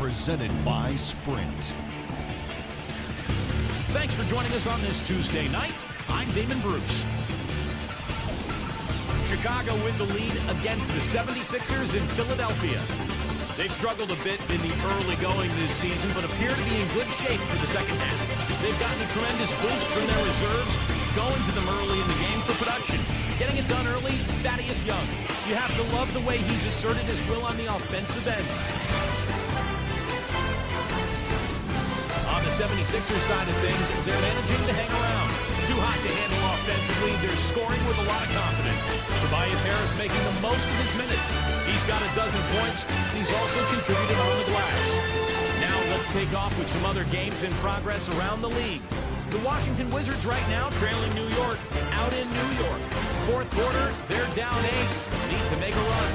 presented by Sprint. Thanks for joining us on this Tuesday night. I'm Damon Bruce. Chicago with the lead against the 76ers in Philadelphia. They've struggled a bit in the early going this season, but appear to be in good shape for the second half. They've gotten a tremendous boost from their reserves, going to them early in the game for production. Getting it done early, Thaddeus Young. You have to love the way he's asserted his will on the offensive end. On the 76ers side of things, they're managing to hang around. Too hot to handle offensively, they're scoring with a lot of confidence. Tobias Harris making the most of his minutes. He's got a dozen points, and he's also contributed on the glass. Now let's take off with some other games in progress around the league. The Washington Wizards right now trailing New York out in New York. Fourth quarter, they're down 8, need to make a run.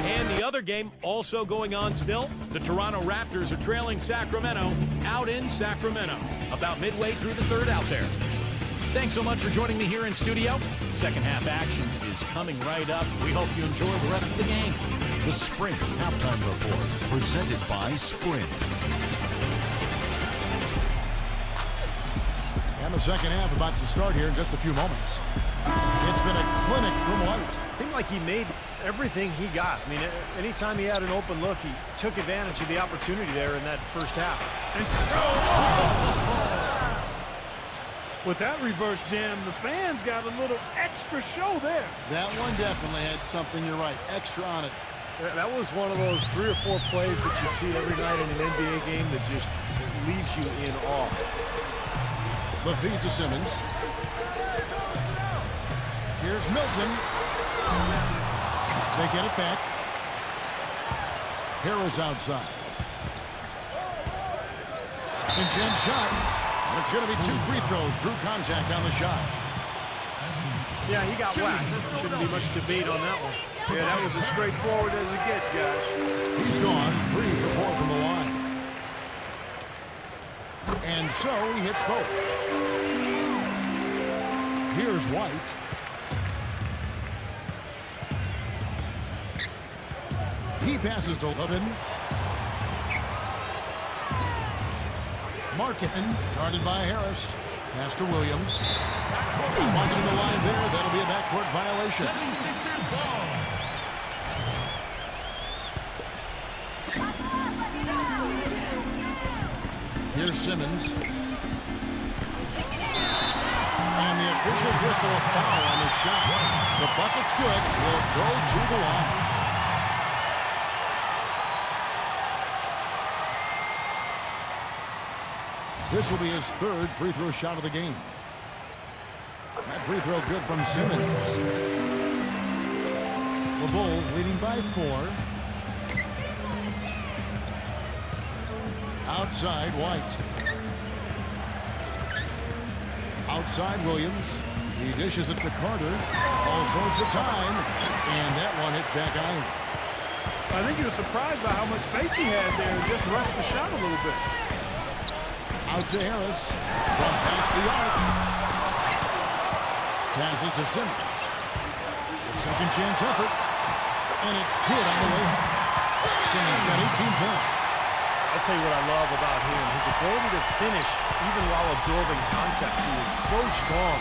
And the other game also going on still. The Toronto Raptors are trailing Sacramento out in Sacramento. About midway through the third out there. Thanks so much for joining me here in studio. Second half action is coming right up. We hope you enjoy the rest of the game. The Sprint Halftime Report, presented by Sprint. And the second half about to start here in just a few moments. It's been a clinic from White. Seemed like he made everything he got. I mean, anytime he had an open look, he took advantage of the opportunity there in that first half. With that reverse jam, the fans got a little extra show there. That one definitely had something, you're right, extra on it. That was one of those 3 or 4 plays that you see every night in an NBA game that just leaves you in awe. The feed to Simmons. Here's Milton. They get it back. Harris outside. Second chance shot. And it's going to be 2 free throws. Drew contact on the shot. Yeah, he got whacked. Shouldn't be much debate on that one. Yeah, that was as straightforward as it gets, guys. He's gone 3 for 4 from the line. And so he hits both. Here's White. He passes to Levin. Markin, guarded by Harris. Pass to Williams. Watching the line there, that'll be a backcourt violation. Here's Simmons. And the officials whistle a foul on the shot. The bucket's good. Will go to the line. This will be his 3rd free throw shot of the game. That free throw good from Simmons. The Bulls leading by 4. Outside White. Outside Williams. He dishes it to Carter. All sorts of time. And that one hits back iron. I think he was surprised by how much space he had there and just rushed the shot a little bit. Out to Harris. From past the arc. Passes to Simmons. The second chance effort. And it's good on the way. Simmons got 18 points. I'll tell you what I love about him. His ability to finish even while absorbing contact. He is so strong.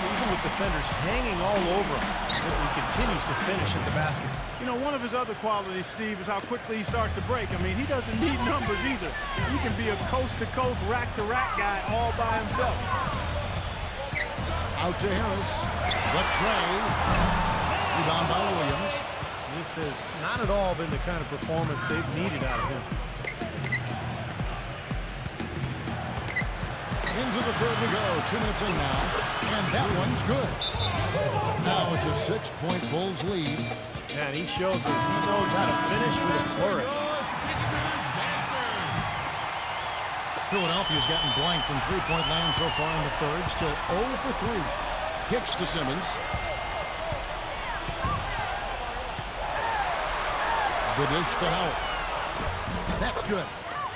Even with defenders hanging all over him, he continues to finish at the basket. You know, one of his other qualities, Steve, is how quickly he starts to break. I mean, he doesn't need numbers either. He can be a coast-to-coast, rack-to-rack guy all by himself. Out to Harris. The tray. Rebound by Williams. This has not at all been the kind of performance they've needed out of him. Into the third we go. 2 minutes in now. And that one's good. Now it's a 6-point Bulls lead. And he shows us he knows how to finish with a flourish. Philadelphia's gotten blank from three-point land so far in the third. Still 0 for 3. Kicks to Simmons. The dish to Howard. That's good.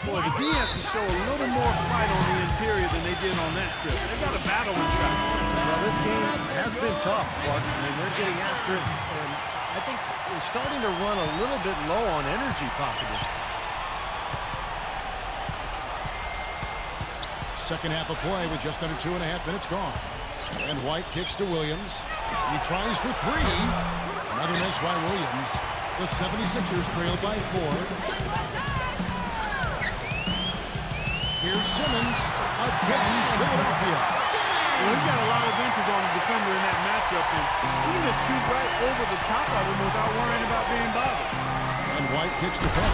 Boy, the D has to show a little more fight on the interior than they did on that trip. They got a battle in shot. Well, this game has been tough, Clark. I mean, they're getting after it, and I think they're starting to run a little bit low on energy, possibly. Second half of play with just under 2.5 minutes gone. And White kicks to Williams. He tries for three. Another miss by Williams. The 76ers trailed by 4. Here's Simmons. Again, Philadelphia. Well, he got a lot of inches on the defender in that matchup, and he can just shoot right over the top of him without worrying about being bothered. And White kicks to Penn.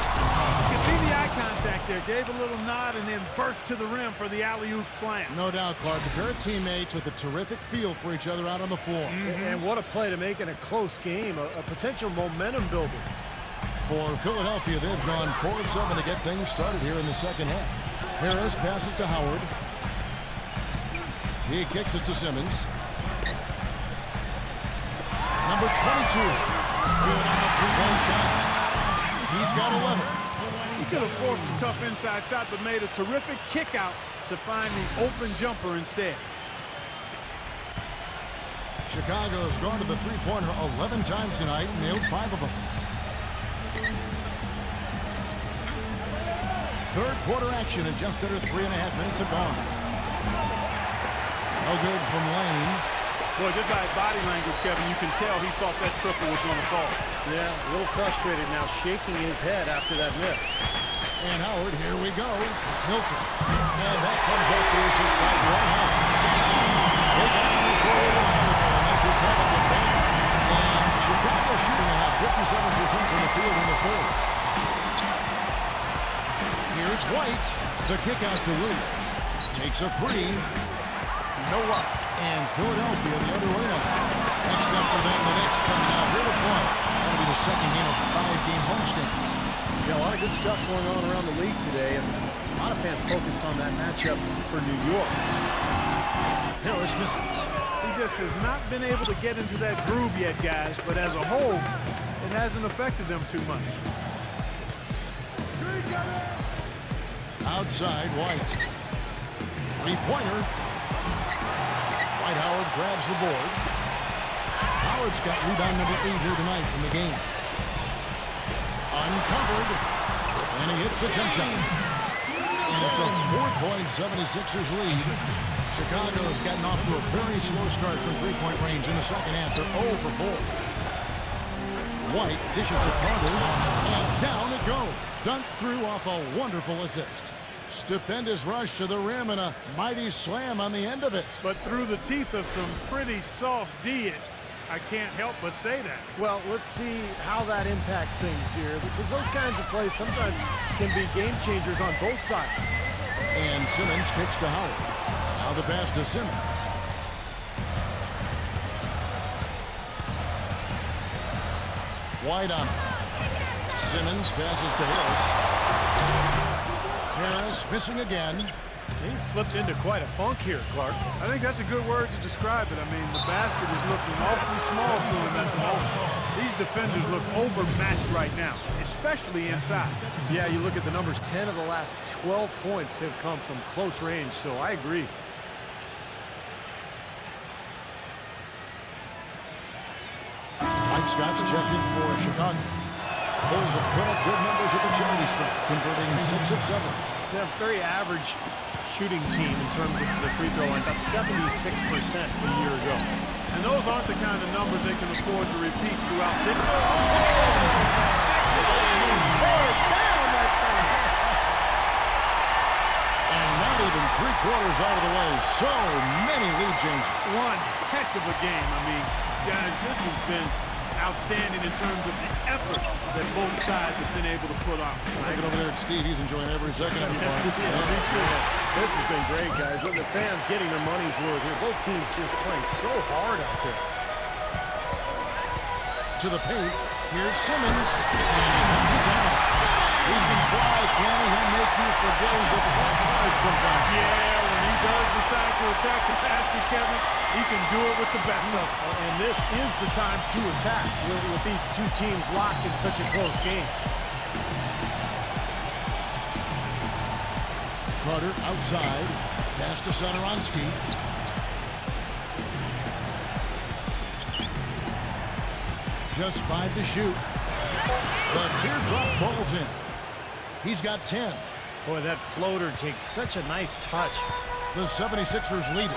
You can see the eye contact there. Gave a little nod and then burst to the rim for the alley-oop slam. No doubt, Clark. A pair of teammates with a terrific feel for each other out on the floor. And what a play to make in a close game, a potential momentum builder. For Philadelphia, they've gone 4 of 7 to get things started here in the second half. Harris passes to Howard. He kicks it to Simmons. Number 22. Good on the three-point shot. He's got 11. He could have forced a tough inside shot, but made a terrific kick out to find the open jumper instead. Chicago's gone to the three-pointer 11 times tonight, nailed 5 of them. Third quarter action and just under 3.5 minutes have gone. No good from Lane. Boy, just by his body language, Kevin, you can tell he thought that triple was going to fall. Yeah, a little frustrated now, shaking his head after that miss. And Howard, here we go. Milton. And that comes up to assist by Dwight Howard. They got on this roll and they just haven't been back. And Chicago shooting at 57% from the field in the third. Here's White. The kick out to Williams. Takes a three. No luck. And Philadelphia the other way now. Next up for them, the Knicks coming out here to play. That'll be the second game of a 5-game homestand. Yeah, a lot of good stuff going on around the league today, and a lot of fans focused on that matchup for New York. Harris misses. He just has not been able to get into that groove yet, guys, but as a whole, it hasn't affected them too much. Outside, White. Three-pointer. Dwight Howard grabs the board. Howard's got rebound number 8 here tonight in the game. Uncovered. And he hits the 10 shot. And it's a 4-point 76ers lead. Chicago's gotten off to a very slow start from three-point range in the second half. They're 0 for 4. White dishes to Carter. And down it goes. Dunked through off a wonderful assist. Stupendous rush to the rim and a mighty slam on the end of it. But through the teeth of some pretty soft D, I can't help but say that. Well, let's see how that impacts things here, because those kinds of plays sometimes can be game changers on both sides. And Simmons kicks to Howard. Now the pass to Simmons. White on him. Simmons passes to Harris. Harris missing again. He slipped into quite a funk here, Clark. I think that's a good word to describe it. I mean, the basket is looking awfully small to him at the moment. These defenders look overmatched right now, especially inside. Yeah, you look at the numbers, 10 of the last 12 points have come from close range, so I agree. Mike Scott's checking for Chicago. Bulls have put up good numbers at the charity stripe, converting 6 of 7. Yeah, very average shooting team in terms of the free throw line, about 76% a year ago. And those aren't the kind of numbers they can afford to repeat throughout this. And not even 3/4 out of the way. So many lead changes. One heck of a game. I mean, guys, this has been outstanding in terms of the effort that both sides have been able to put on. Looking over there at Steve, he's enjoying every second of it. Me too. This has been great, guys. Look, the fans getting their money's worth here. Both teams just playing so hard out there. To the paint. Here's Simmons. And he comes it down. He can fly, can he? He'll make you forget he's a point guard sometimes. Yeah, when he does decide to attack the basket, Kevin, he can do it with the best of them. And this is the time to attack with these two teams locked in such a close game. Carter outside. Pass to Satoransky. Just 5 to shoot. The teardrop falls in. He's got 10. Boy, that floater takes such a nice touch. The 76ers lead it.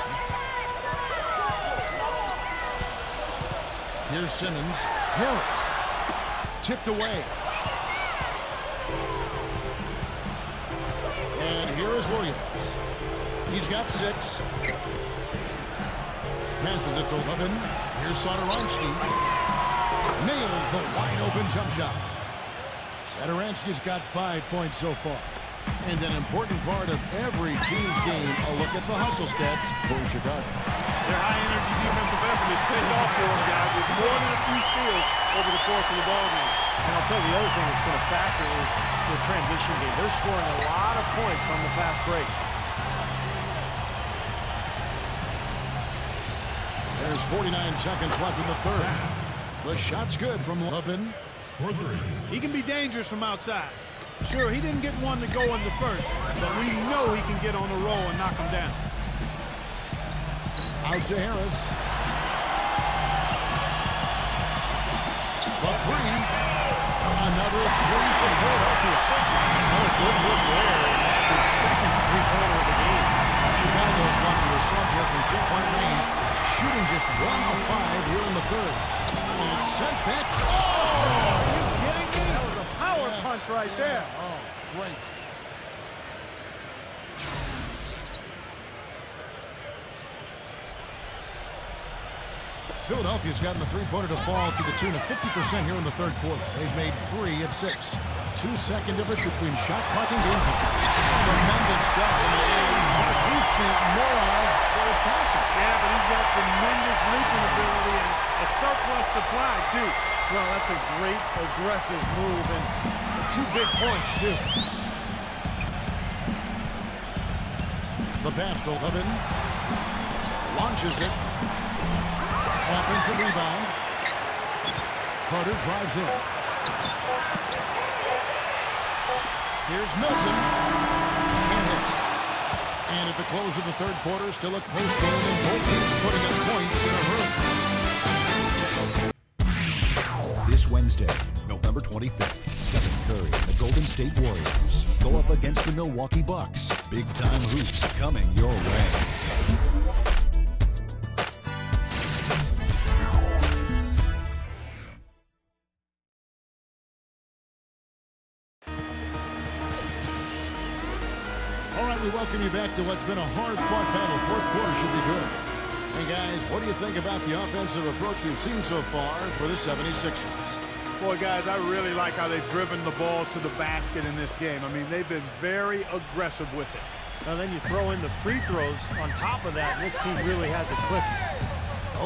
Here's Simmons. Harris. Tipped away. And here is Williams. He's got 6. Passes it to Levin. Here's Satoransky. Nails the wide-open jump shot. Satoransky's got 5 points so far. And an important part of every team's game, a look at the hustle stats for Chicago. Their high-energy defensive effort has paid off for them, guys, with more than a few steals over the course of the ballgame. And I'll tell you, the other thing that's been a factor is the transition game. They're scoring a lot of points on the fast break. There's 49 seconds left in the third. The shot's good from Levin. He can be dangerous from outside. Sure, he didn't get one to go in the first, but we know he can get on a roll and knock him down. Out to Harris. The 3. Another 3 for Philadelphia. Oh, good work there. That's his second three-pointer of the game. Chicago's gone to a sub here from three-point range, shooting just 1 of 5 here in the third. And it's sent back. Oh! Are you kidding me? That was a power punch right there. Oh, great. Philadelphia's gotten the three-pointer to fall to the tune of 50% here in the third quarter. They've made 3 of 6. 2-second difference between shot clock and game time. Tremendous stuff in the area. We think more of for his passing. Yeah, but he's got tremendous leaping ability and a surplus supply, too. Well, that's a great aggressive move and 2 big points, too. The pass to Levin. Launches it. Offensive rebound. Carter drives in. Here's Milton. Can't hit. And at the close of the third quarter, still a close game, and both teams putting up points in a hurry. This Wednesday, November 25th, Stephen Curry and the Golden State Warriors go up against the Milwaukee Bucks. Big-time hoops coming your way. We welcome you back to what's been a hard-fought battle. Fourth quarter should be good. Hey, guys, what do you think about the offensive approach we've seen so far for the 76ers? Boy, guys, I really like how they've driven the ball to the basket in this game. I mean, they've been very aggressive with it. And then you throw in the free throws on top of that, and this team really has it clicking.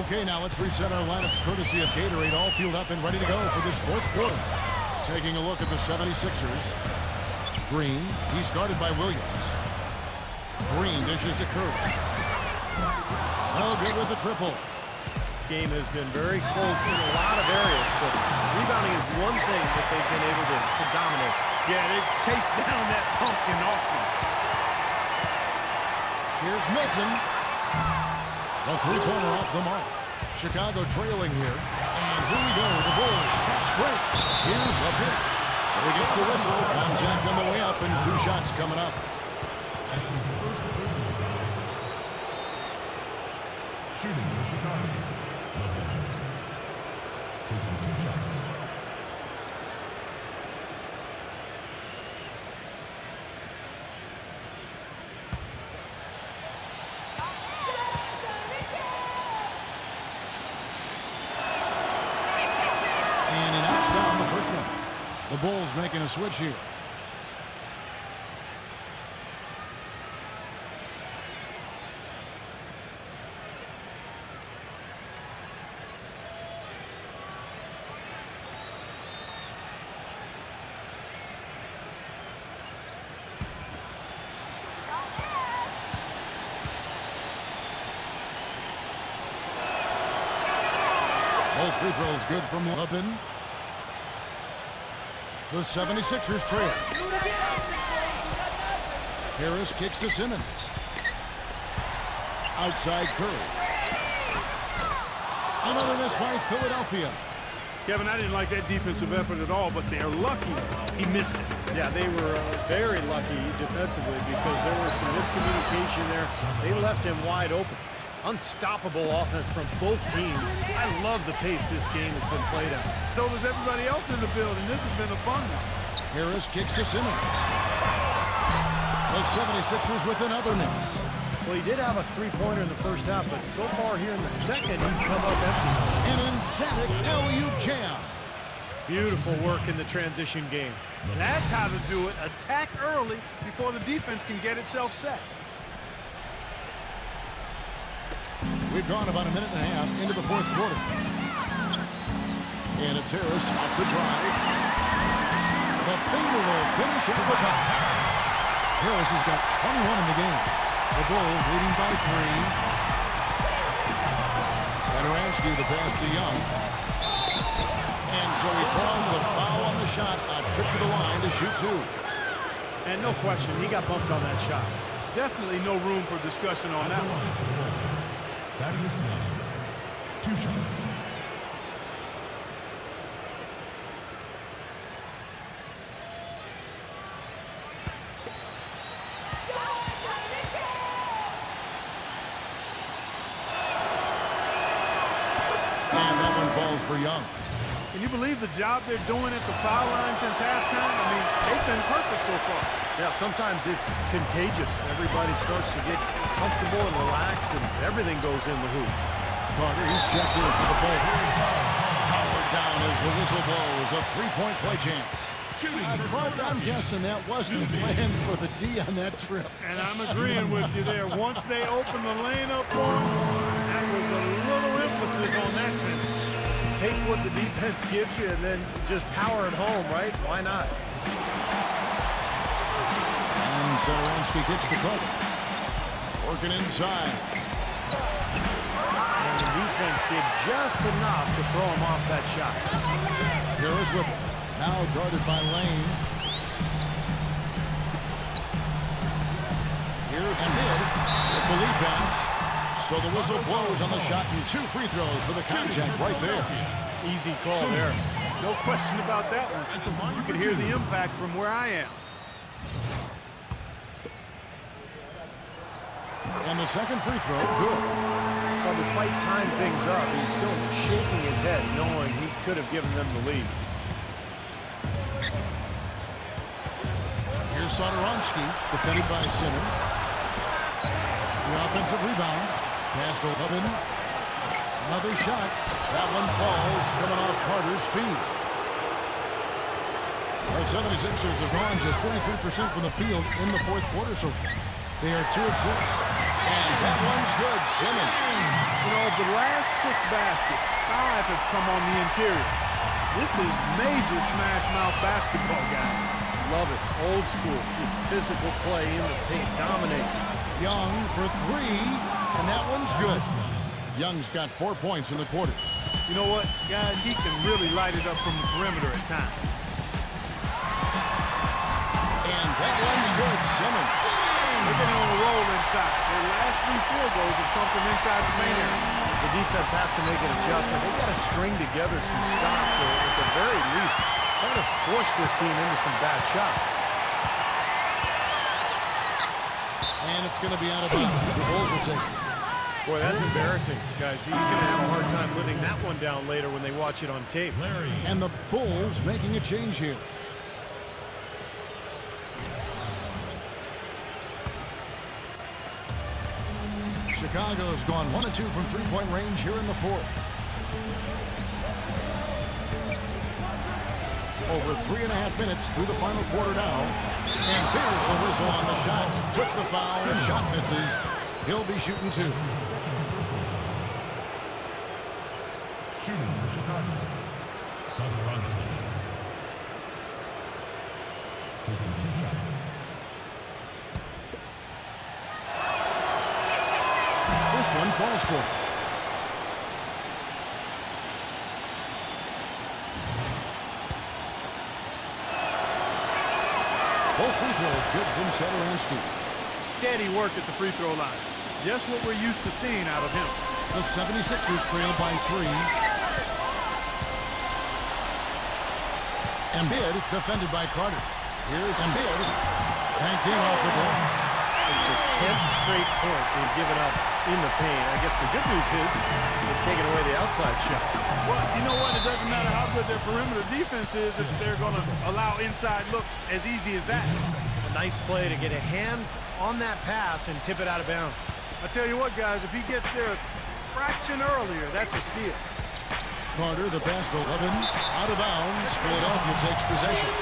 Okay, now let's reset our lineups courtesy of Gatorade, all fueled up and ready to go for this fourth quarter. Taking a look at the 76ers. Green, he's guarded by Williams. Green dishes to Curry. No good with the triple. This game has been very close in a lot of areas, but rebounding is one thing that they've been able to dominate. Yeah, they've chased down that pumpkin often. Here's Milton. The three-pointer off the mark. Chicago trailing here. And here we go, the Bulls fast break. Here's Levin. So he gets the whistle. Contact on the way up and 2 shots coming up. That's his first personal foul. Shooting for Chicago. Levin. Taking 2 shots. And he knocks down the first one. The Bulls making a switch here. Both free throws good from Levin. The 76ers trail. Harris kicks to Simmons. Outside Curry. Another miss by Philadelphia. Kevin, I didn't like that defensive effort at all, but they're lucky he missed it. Yeah, they were very lucky defensively because there was some miscommunication there. They left him wide open. Unstoppable offense from both teams. I love the pace this game has been played at. So does everybody else in the building. This has been a fun one. Harris kicks to Simmons. The 76ers with another miss. Well, he did have a three-pointer in the first half, but so far here in the second, he's come up empty. An emphatic alley-oop jam. Beautiful work in the transition game. That's how to do it. Attack early before the defense can get itself set. We've gone about a minute and a half into the fourth quarter. And it's Harris off the drive. The finger roll finish at the top. Harris has got 21 in the game. The Bulls leading by 3. Satoransky the pass to Young. And so he draws the foul on the shot. A trip to the line to shoot 2. And no question, he got bumped on that shot. Definitely no room for discussion on that one. Thaddeus Young. 2 shots. And that one falls for Young. Can you believe the job they're doing at the foul line since halftime? I mean, they've been perfect so far. Yeah, sometimes it's contagious. Everybody starts to get comfortable and relaxed, and everything goes in the hoop. Carter, he's checked in for the Bulls. Howard down as the whistle blows. A three-point play chance. Clark, I'm guessing that wasn't the plan for the D on that trip. And I'm agreeing with you there. Once they opened the lane up for him, that was a little emphasis on that finish. Take what the defense gives you and then just power it home, right? Why not? And Satoransky kicks to Carter. Working inside. And the defense did just enough to throw him off that shot. Harris with it. Now guarded by Lane. Here's Embiid with the lead pass. So the whistle blows on the shot and 2 free throws for the contact right there. Easy call there. No question about that one. You can hear the impact from where I am. And the second free throw, good. Well, despite tying things up, he's still shaking his head knowing he could have given them the lead. Here's Satoransky, defended by Simmons. The offensive rebound. Pass to Levin. Another shot. That one falls, coming off Carter's feet. The 76ers have gone just 33% from the field in the fourth quarter so far. They are 2 of 6. And that one's good. Simmons. You know, the last 6 baskets, 5 have come on the interior. This is major smash mouth basketball, guys. Love it. Old school. Just physical play in the paint. Dominate. Young for 3. And that one's good. Young's got 4 points in the quarter. You know what, guys? He can really light it up from the perimeter at times. And that one's good. Simmons. They're getting on a roll inside. Their last 3 field goals have come from inside the main area. The defense has to make an adjustment. They've got to string together some stops, or at the very least, try to force this team into some bad shots. And it's going to be out of bounds. The Bulls will take it. Boy, that's embarrassing, guys. He's going to have a hard time living that one down later when they watch it on tape. Larry. And the Bulls making a change here. Chicago's gone 1 of 2 from three-point range here in the fourth. Over 3.5 minutes through the final quarter now. And there's the whistle on the shot. Took the foul. Shot misses. He'll be shooting 2. Shooting for Chicago. Satoransky. Taking 2 shots. First one falls for him. Both free throws good from Satoransky. Steady work at the free throw line. Just what we're used to seeing out of him. The 76ers trail by 3. Embiid defended by Carter. Here's Embiid. Banked in off the glass. It's the 10th straight point they've given up in the paint. I guess the good news is they've taken away the outside shot. Well, you know what? It doesn't matter how good their perimeter defense is if they're going to allow inside looks as easy as that. A nice play to get a hand on that pass and tip it out of bounds. I tell you what, guys, if he gets there a fraction earlier, that's a steal. Carter, the pass to Levin. Out of bounds. Philadelphia takes possession.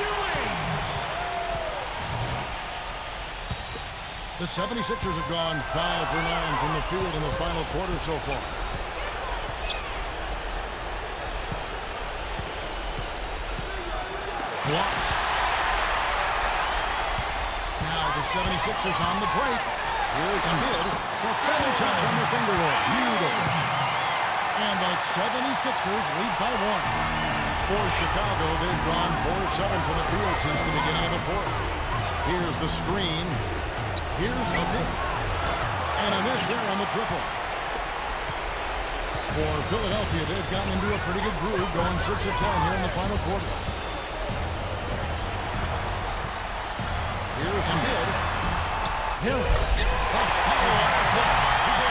The 76ers have gone 5 for 9 from the field in the final quarter so far. Blocked. Now the 76ers on the break. Here's Embiid. The feather touch on the finger roll. Beautiful. And the 76ers lead by 1. For Chicago, they've gone 4 of 7 from the field since the beginning of the fourth. Here's the screen. Here's a pick. And a miss there on the triple. For Philadelphia, they've gotten into a pretty good groove, going 6 of 10 here in the final quarter. Here's Embiid. Hills. A follow-up flush.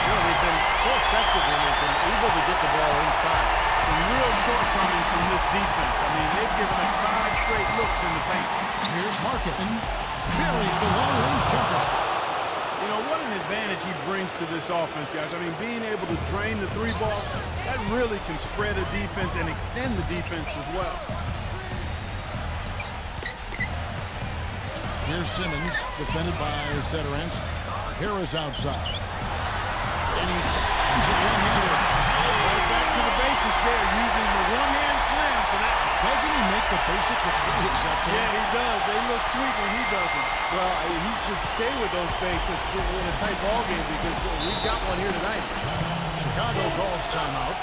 They've been so effective when they've been able to get the ball inside. Some real shortcomings from this defense. I mean, they've given us 5 straight looks in the paint. Here's Markkanen. Buries the long-range jumper. You know, what an advantage he brings to this offense, guys. I mean, being able to drain the 3 ball, that really can spread a defense and extend the defense as well. Here's Simmons, defended by Satoransky. Harris outside. And he slams it one-handed. Right back to the basics there, using the one-hand slam for that. Doesn't he make the basics look pretty acceptable? Yeah, he does. They look sweet when he doesn't. Well, he should stay with those basics in a tight ball game because we've got one here tonight. Chicago calls timeout.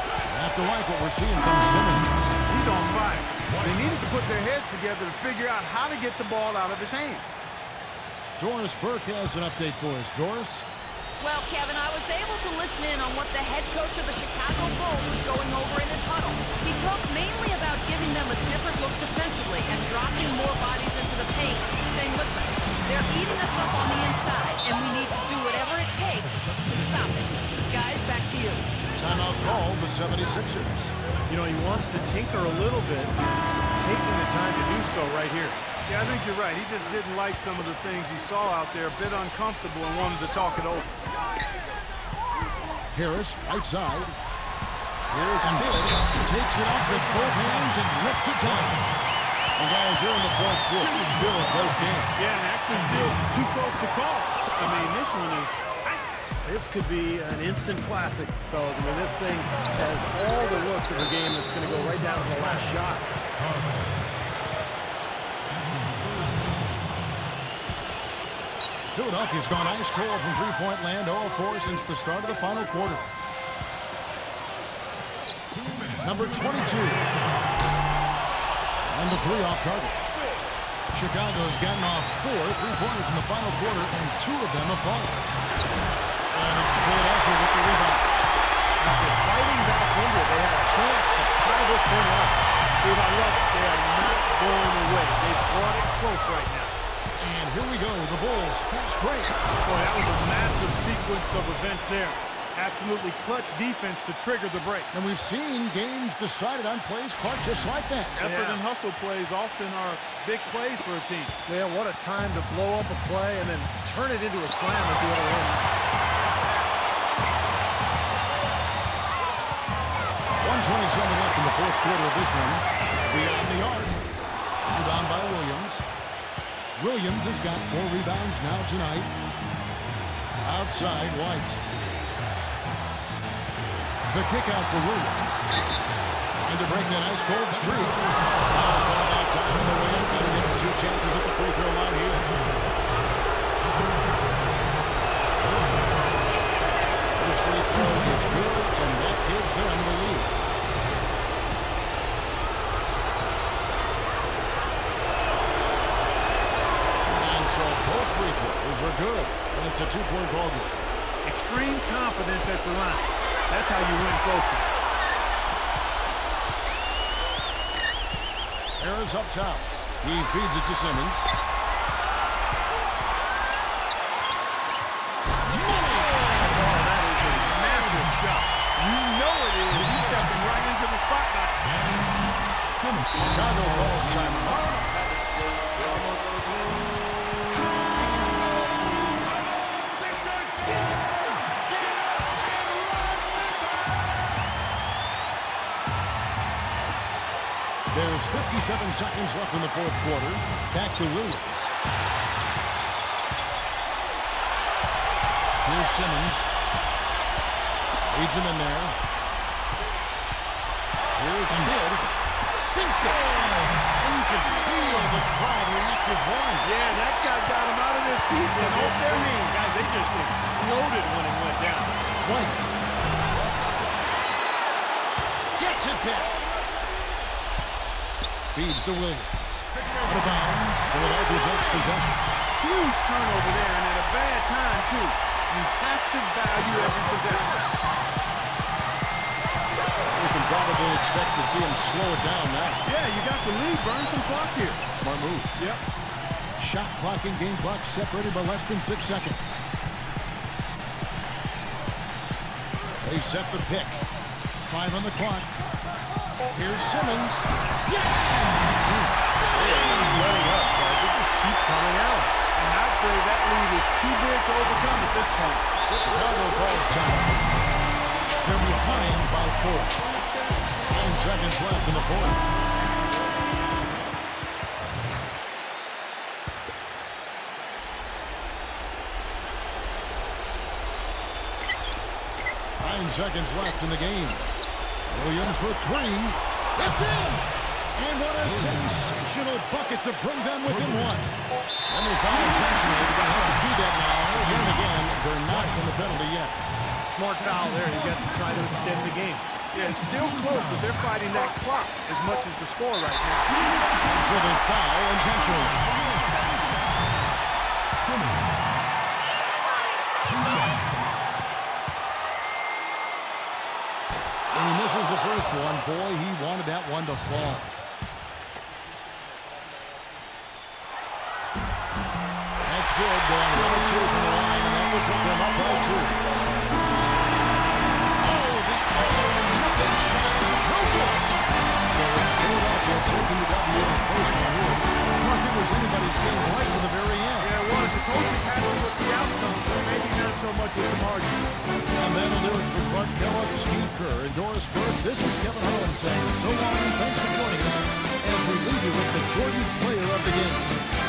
Have to like what we're seeing from Simmons. He's on fire. They needed to put their heads together to figure out how to get the ball out of his hand. Doris Burke has an update for us. Doris? Well, Kevin, I was able to listen in on what the head coach of the Chicago Bulls was going over in his huddle. He talked mainly about giving them a different look defensively and dropping more bodies into the paint, saying, listen, they're eating us up on the inside, and we need to do whatever it takes to stop it. Guys, back to you. Timeout called the 76ers. You know, he wants to tinker a little bit. He's taking the time to do so right here. Yeah, I think you're right. He just didn't like some of the things he saw out there, a bit uncomfortable, and wanted to talk it over. Harris, right side. Here's Embiid. Takes it up with both hands and rips it down. And guys, here in the fourth quarter, it's still a close game. Yeah, and actually still too close to call. I mean, this one is tight. This could be an instant classic, fellas. I mean, this thing has all the looks of a game that's going to go right down to the last shot. Philadelphia's gone ice cold from three-point land, 0-4 since the start of the final quarter. Number 22. And the 3 off target. Chicago's gotten off 4 3-pointers in the final quarter, and 2 of them have fallen. And it's Philadelphia with the rebound. After fighting back into it, they had a chance to tie this thing up. Dude, I love it. They are not going away. They brought it close right now. And here we go, the Bulls fast break. Boy, that was a massive sequence of events there. Absolutely clutch defense to trigger the break. And we've seen games decided on plays, Clark, just like that. Effort and hustle plays often are big plays for a team. Yeah, what a time to blow up a play and then turn it into a slam at the other end. 1:27 left in the fourth quarter of this one. Beyond the arc. Rebound by Williams. Williams has got 4 rebounds now tonight. Outside, White. The kick out for Williams. Trying to break that ice cold streak. Foul call that time in the way. Better give him 2 chances at the free throw line here. First free throw is good, and that gives them the lead. And so both free throws are good, and it's a 2-point ball game. Extreme confidence at the line. That's how you win closely. Harris Harris up top. He feeds it to Simmons. That is a massive shot. You know it is. He's stepping right into the spotlight. Chicago calls timeout. There's 57 seconds left in the fourth quarter. Back to Williams. Here's Simmons. Leads him in there. Here's Kidd. Sinks it. And you can feel the crowd react as one. Yeah, that shot got him out of their seats and off their hands. Guys, they just exploded when it went down. White. Gets it back. Feeds to Williams. Out of bounds. Philadelphia takes possession. Huge turnover there, and at a bad time, too. You have to value every possession. We can probably expect to see him slow it down now. Yeah, you got the lead. Burn some clock here. Smart move. Yep. Shot clock and game clock separated by less than 6 seconds. They set the pick. 5 on the clock. Here's Simmons. Yes! Letting up, guys. They just keep coming out. And I'd say that lead is too big to overcome at this point. Chicago calls time. They're behind by 4. 9 seconds left in the fourth. Seconds left in the game. Williams for 3. It's in! And what a sensational bucket to bring them within 1. And they foul intentionally. They're going to have to do that now. And again, they're not in the penalty yet. Smart foul there. You got to try to extend the game. Yeah, it's still close, but they're fighting that clock as much as the score right now. So they foul intentionally. Simmons. 2 shots. And he misses the first one. Boy, he wanted that one to fall. That's good. Going 1 or 2 from the line, and that will take them up by 2. Oh, the nothing shot. No good. So it's Philadelphia taking the W in first one here. Clark, it was anybody's game right to the very end. Yeah, it was. The coach is happy with the outcome, but maybe not so much with the margin. And that'll do it for Clark Kellogg, Steve Kerr, and Doris Burke. This is Kevin Harlan saying so long and thanks for joining us as we leave you with the Jordan player of the game.